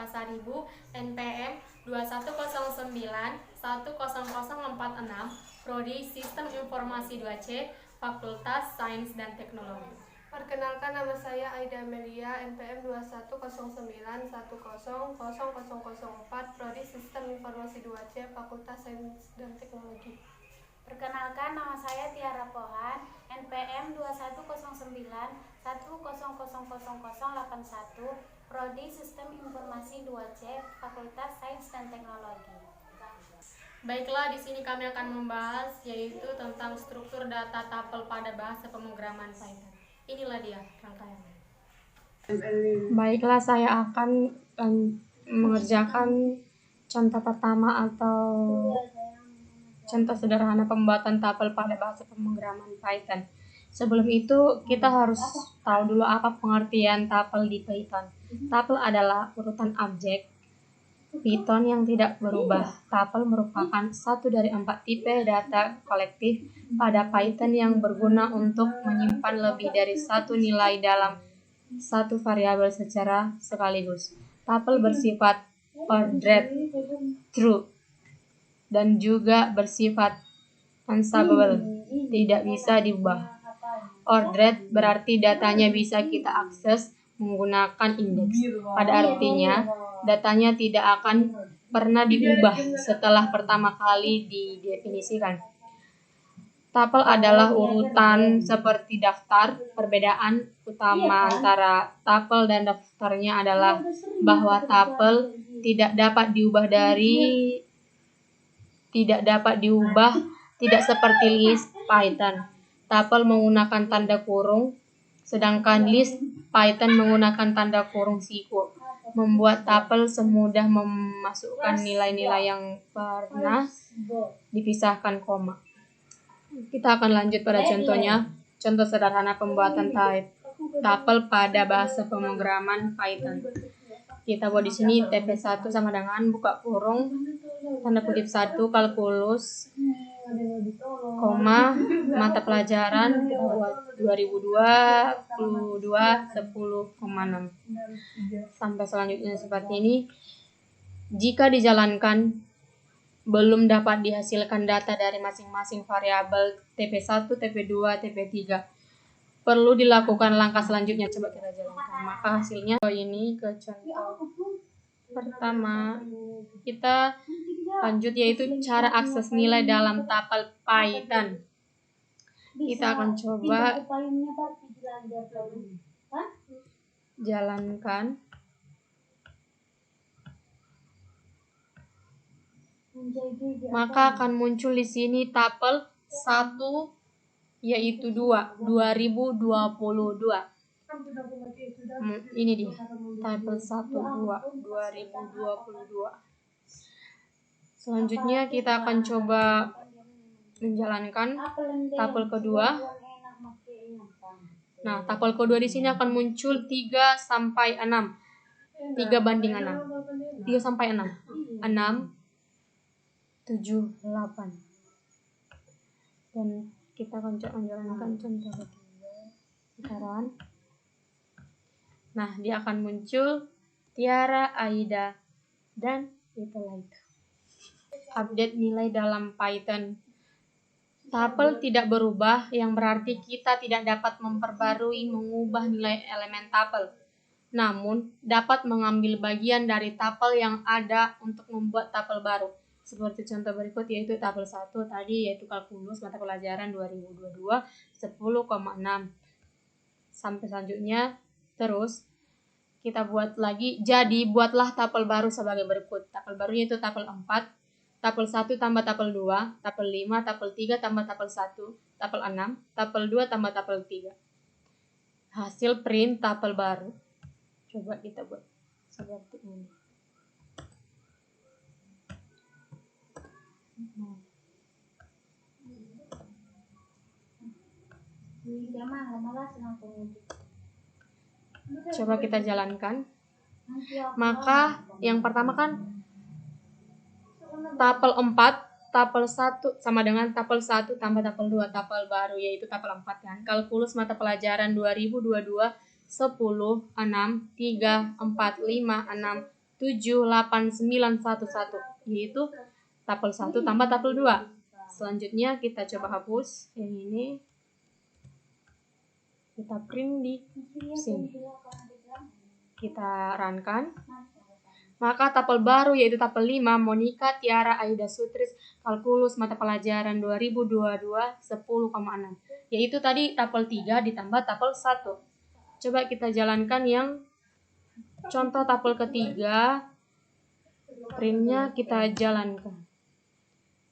Pasaribu NPM 2109-10046, Prodi Sistem Informasi 2C, Fakultas Sains dan Teknologi. Perkenalkan, nama saya Aida Melia, NPM 2109-1000004, Prodi Sistem Informasi 2C, Fakultas Sains dan Teknologi. Perkenalkan, nama saya Tiara Pohan, NPM 2109-1000081, Prodi Sistem Informasi 2C, Fakultas Sains dan Teknologi. Baiklah, di sini kami akan membahas yaitu tentang struktur data tapel pada bahasa pemrograman Python. Inilah dia rangkaiannya. Baiklah, saya akan mengerjakan contoh pertama atau contoh sederhana pembuatan tapel pada bahasa pemrograman Python. Sebelum itu, kita harus tahu dulu apa pengertian tapel di Python. Tapel adalah urutan objek Python yang tidak berubah. Tapel merupakan satu dari 4 tipe data kolektif pada Python yang berguna untuk menyimpan lebih dari satu nilai dalam satu variabel secara sekaligus. Tapel bersifat ordered true dan juga bersifat unsubable, tidak bisa diubah. Ordered berarti datanya bisa kita akses menggunakan indeks. Pada artinya, datanya tidak akan pernah diubah setelah pertama kali didefinisikan. Tapel adalah urutan seperti daftar. Perbedaan utama antara tapel dan daftarnya adalah bahwa tapel tidak dapat tidak seperti list Python. Tapel menggunakan tanda kurung, sedangkan list Python menggunakan tanda kurung siku, membuat tapel semudah memasukkan nilai-nilai yang pernah dipisahkan koma. Kita akan lanjut pada contohnya, contoh sederhana pembuatan tapel pada bahasa pemrograman Python. Kita buat di sini TP1 sama dengan buka kurung, tanda kutip 1, kalkulus, koma, mata pelajaran kita buat 2022 10,6 sampai selanjutnya seperti ini. Jika dijalankan belum dapat dihasilkan data dari masing-masing variabel TP1, TP2, TP3, perlu dilakukan langkah selanjutnya. Coba kita jalankan. Maka hasilnya ini ke contoh pertama. Kita lanjut yaitu cara akses nilai dalam tapel Python. Kita akan coba jalankan. Maka akan muncul di sini tapel 1 yaitu 2022. Ini dia tapel 1 2022. Selanjutnya kita akan coba menjalankan tapel kedua. Nah, tapel kedua di sini akan muncul 3 sampai 6. 3 banding 6. 3 sampai 6. 6 7 8. Dan kita akan menjalankan contoh ketiga sekarang. Nah, dia akan muncul Tiara, Aida, dan itulah itu. Update nilai dalam Python. Tapel tidak berubah, yang berarti kita tidak dapat mengubah nilai elemen tapel. Namun, dapat mengambil bagian dari tapel yang ada untuk membuat tapel baru. Seperti contoh berikut yaitu tapel 1 tadi yaitu kalkulus mata pelajaran 2022 10,6 sampai selanjutnya. Terus kita buat lagi, jadi buatlah tapel baru sebagai berikut. Tapel baru yaitu tapel 4, tapel 1 tambah tapel 2, tapel 5, tapel 3 tambah tapel 1, tapel 6, tapel 2 tambah tapel 3. Hasil print tapel baru. Coba kita buat seperti ini. Coba kita jalankan. Maka yang pertama kan tapel 4, tapel 1 sama dengan tapel 1 tambah tapel 2, tapel baru yaitu tapel 4 kan. Kalkulus mata pelajaran 2022 10, 6, 3, 4, 5, 6, 78911, yaitu tapel 1 tambah tapel 2. Selanjutnya kita coba hapus yang ini. Kita print di sini. Kita runkan. Maka tapel baru yaitu tapel 5, Monica Tiara Aida Sutris, kalkulus mata pelajaran 2022 10,6. Yaitu tadi tapel 3 ditambah tapel 1. Coba kita jalankan yang contoh tapel ketiga. Printnya kita jalankan.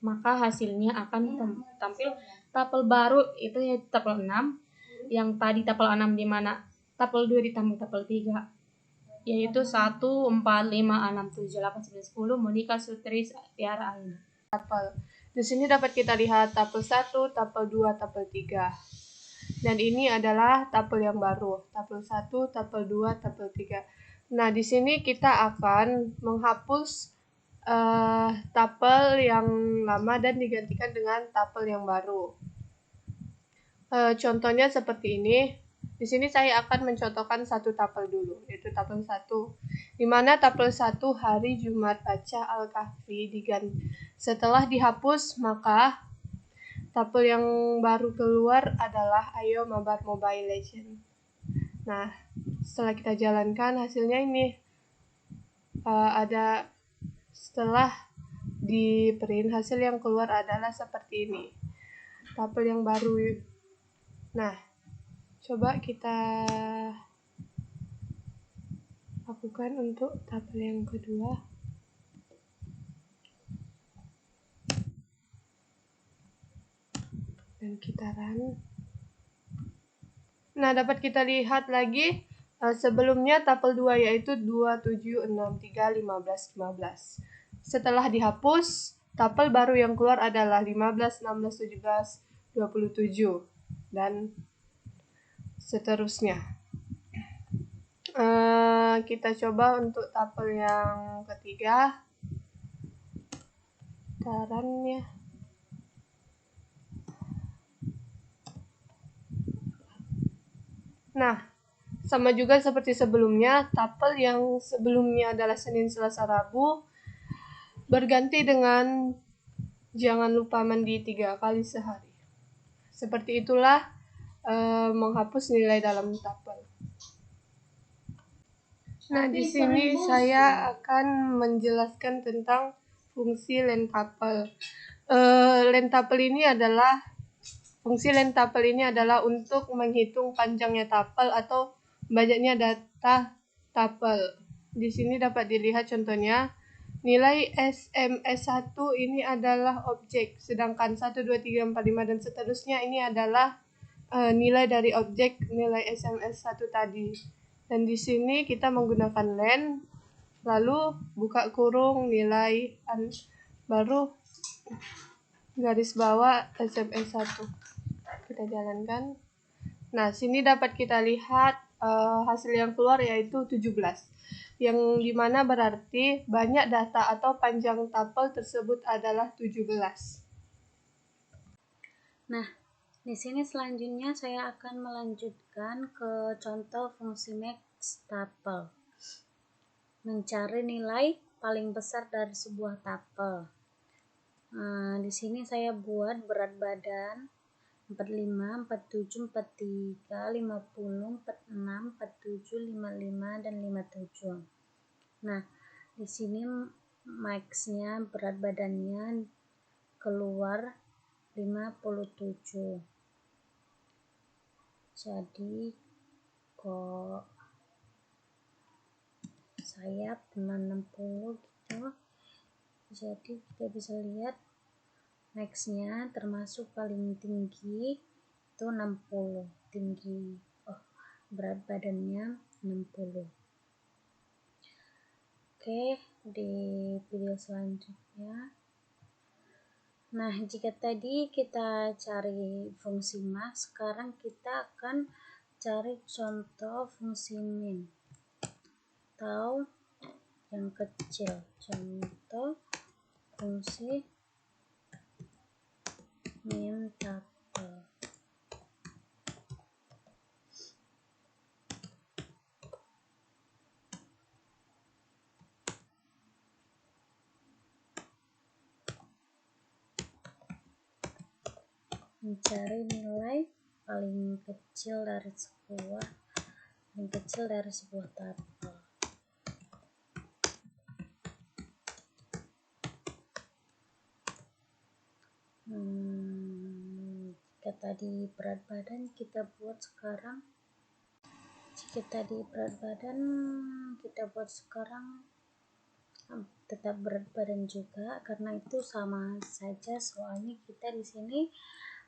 Maka hasilnya akan tampil tapel baru itu yaitu tapel 6. Yang tadi tapel 6 di mana tapel 2 ditambah tapel 3. Yaitu 1, 4, 5, 6, 7, 8, 9, 10, Monica Sutris Tiara Aina. Tapel. Di sini dapat kita lihat tapel 1, tapel 2, tapel 3. Dan ini adalah tapel yang baru. Tapel 1, tapel 2, tapel 3. Nah, di sini kita akan menghapus tapel yang lama dan digantikan dengan tapel yang baru. Contohnya seperti ini. Di sini saya akan mencontohkan satu tapel dulu, yaitu tapel 1. Di mana tapel 1 hari Jumat baca Al-Kahfi setelah dihapus, maka tapel yang baru keluar adalah Ayo Mabar Mobile Legends. Nah, setelah kita jalankan hasilnya ini ada setelah di print hasil yang keluar adalah seperti ini. Tapel yang baru. Nah, coba kita lakukan untuk tapel yang kedua. Dan kita run. Nah, dapat kita lihat lagi sebelumnya tapel 2 yaitu 2, 7, 6, 3, 15, 15. Setelah dihapus, tapel baru yang keluar adalah 15, 16, 17, 27 dan seterusnya. Kita coba untuk tapel yang ketiga. Tarannya. Nah, sama juga seperti sebelumnya, tapel yang sebelumnya adalah Senin, Selasa, Rabu berganti dengan jangan lupa mandi 3 kali sehari. Seperti itulah menghapus nilai dalam tapel. Nah, di sini saya akan menjelaskan tentang fungsi lentapel. Fungsi lentapel ini adalah untuk menghitung panjangnya tapel atau banyaknya data tapel. Di sini dapat dilihat contohnya, nilai SMS1 ini adalah objek, sedangkan 1, 2, 3, 4, 5 dan seterusnya ini adalah nilai dari objek nilai SMS1 tadi. Dan di sini kita menggunakan len, lalu buka kurung nilai baru garis bawah SMS1. Kita jalankan. Nah, sini dapat kita lihat hasil yang keluar yaitu 17. Yang dimana berarti banyak data atau panjang tapel tersebut adalah 17. Nah, di sini selanjutnya saya akan melanjutkan ke contoh fungsi max tapel. Mencari nilai paling besar dari sebuah tapel. Di sini saya buat berat badan 45, 47, 43, 50, 46, 47, 55 dan 57. Nah, di sini max-nya berat badannya keluar 57. Jadi kok saya pernah 60 gitu. Jadi kita bisa lihat max-nya termasuk paling tinggi itu 60. Berat badannya 60. Oke, di video selanjutnya. Nah, jika tadi kita cari fungsi max, sekarang kita akan cari contoh fungsi min atau yang kecil. Contoh fungsi min tapel. mencari nilai paling kecil dari sebuah tabel. Jika tadi berat badan kita buat sekarang tetap berat badan juga, karena itu sama saja, soalnya kita di sini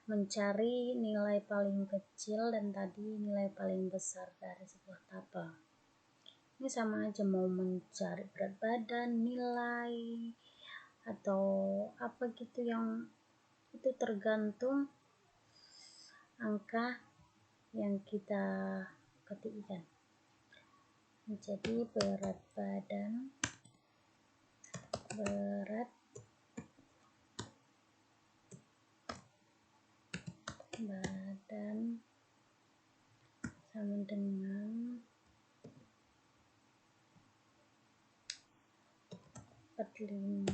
mencari nilai paling kecil dan tadi nilai paling besar dari sebuah tabel. Ini sama aja, mau mencari berat badan, nilai, atau apa gitu, yang itu tergantung angka yang kita ketikkan. Jadi berat badan sama dengan 45,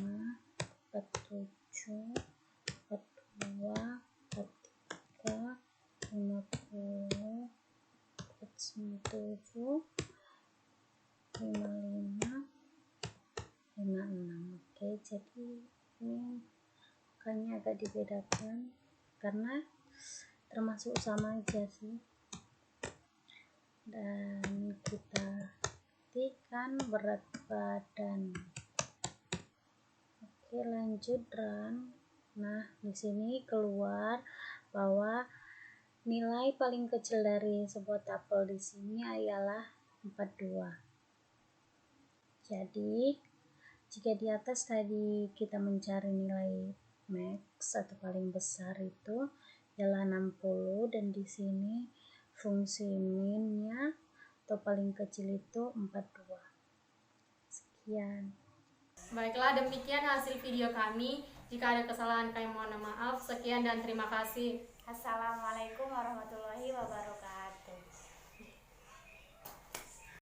47, 42, 43, 50, 47, 55, 56. Oke, jadi ini angkanya agak dibedakan karena termasuk sama aja sih, dan kita ketikkan berat badan. Oke, lanjut run. Nah, di sini keluar bahwa nilai paling kecil dari sebuah tabel di sini ialah 42. Jadi, jika di atas tadi kita mencari nilai max atau paling besar itu ialah 60, dan di sini fungsi minnya atau paling kecil itu 42. Sekian. Baiklah, demikian hasil video kami. Jika ada kesalahan kami mohon maaf. Sekian dan terima kasih. Assalamualaikum warahmatullahi wabarakatuh.